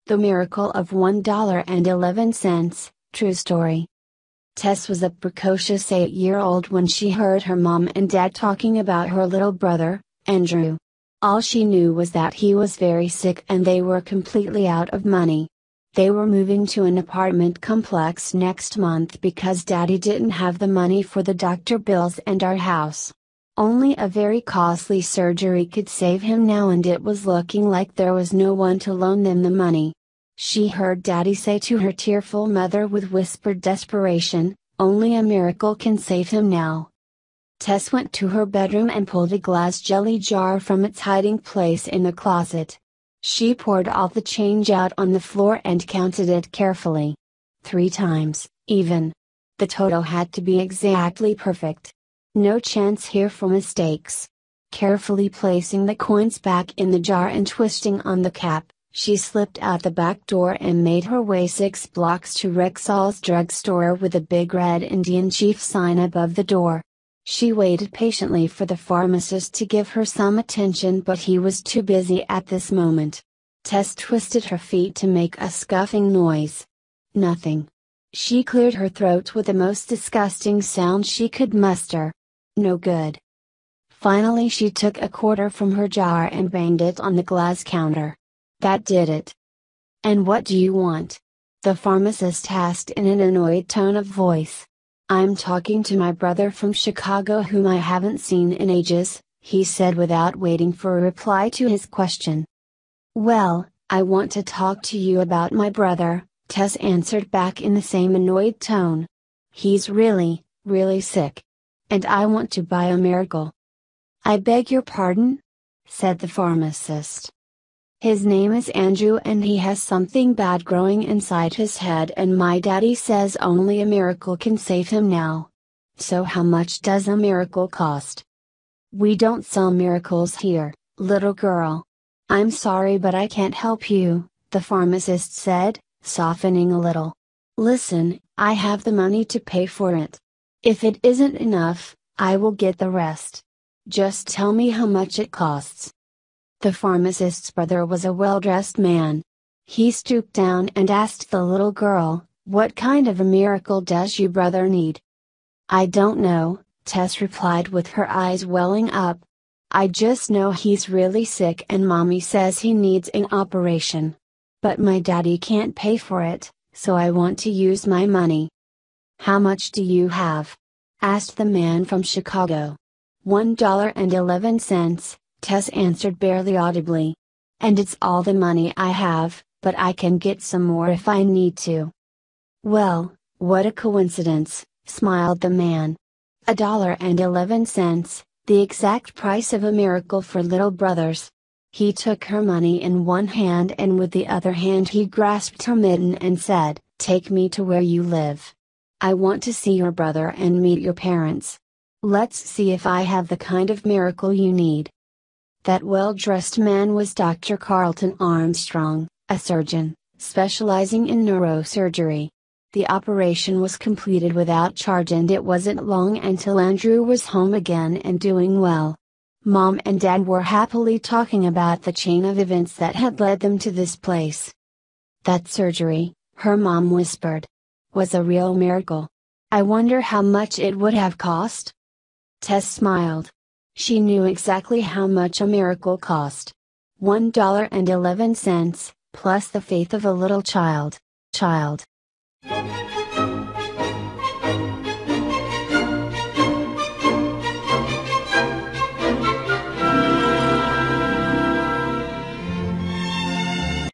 The Miracle of $1.11, True Story. Tess was a precocious 8-year-old when she heard her mom and dad talking about her little brother, Andrew. All she knew was that he was very sick and they were completely out of money. They were moving to an apartment complex next month because Daddy didn't have the money for the doctor bills and our house. Only a very costly surgery could save him now, and it was looking like there was no one to loan them the money. She heard Daddy say to her tearful mother with whispered desperation, "Only a miracle can save him now." Tess went to her bedroom and pulled a glass jelly jar from its hiding place in the closet. She poured all the change out on the floor and counted it carefully. 3 times, even. The total had to be exactly perfect. No chance here for mistakes. Carefully placing the coins back in the jar and twisting on the cap, she slipped out the back door and made her way 6 blocks to Rexall's drugstore with a big red Indian chief sign above the door. She waited patiently for the pharmacist to give her some attention, but he was too busy at this moment. Tess twisted her feet to make a scuffing noise. Nothing. She cleared her throat with the most disgusting sound she could muster. No good. Finally she took a quarter from her jar and banged it on the glass counter. That did it. "And what do you want?" the pharmacist asked in an annoyed tone of voice. "I'm talking to my brother from Chicago whom I haven't seen in ages," he said without waiting for a reply to his question. "Well, I want to talk to you about my brother," Tess answered back in the same annoyed tone. "He's really, really sick. And I want to buy a miracle." "I beg your pardon?" said the pharmacist. "His name is Andrew and he has something bad growing inside his head, and my daddy says only a miracle can save him now. So how much does a miracle cost?" "We don't sell miracles here, little girl. I'm sorry but I can't help you," the pharmacist said, softening a little. "Listen, I have the money to pay for it. If it isn't enough, I will get the rest. Just tell me how much it costs." The pharmacist's brother was a well-dressed man. He stooped down and asked the little girl, "What kind of a miracle does your brother need?" "I don't know," Tess replied with her eyes welling up. "I just know he's really sick and Mommy says he needs an operation. But my daddy can't pay for it, so I want to use my money." "How much do you have?" asked the man from Chicago. $1.11, Tess answered barely audibly. "And it's all the money I have, but I can get some more if I need to." "Well, what a coincidence," smiled the man. $1.11, the exact price of a miracle for little brothers. He took her money in one hand and with the other hand he grasped her mitten and said, "Take me to where you live. I want to see your brother and meet your parents. Let's see if I have the kind of miracle you need." That well-dressed man was Dr. Carlton Armstrong, a surgeon, specializing in neurosurgery. The operation was completed without charge and it wasn't long until Andrew was home again and doing well. Mom and Dad were happily talking about the chain of events that had led them to this place. "That surgery," her mom whispered, "was a real miracle. I wonder how much it would have cost?" Tess smiled. She knew exactly how much a miracle cost. $1.11, plus the faith of a little child.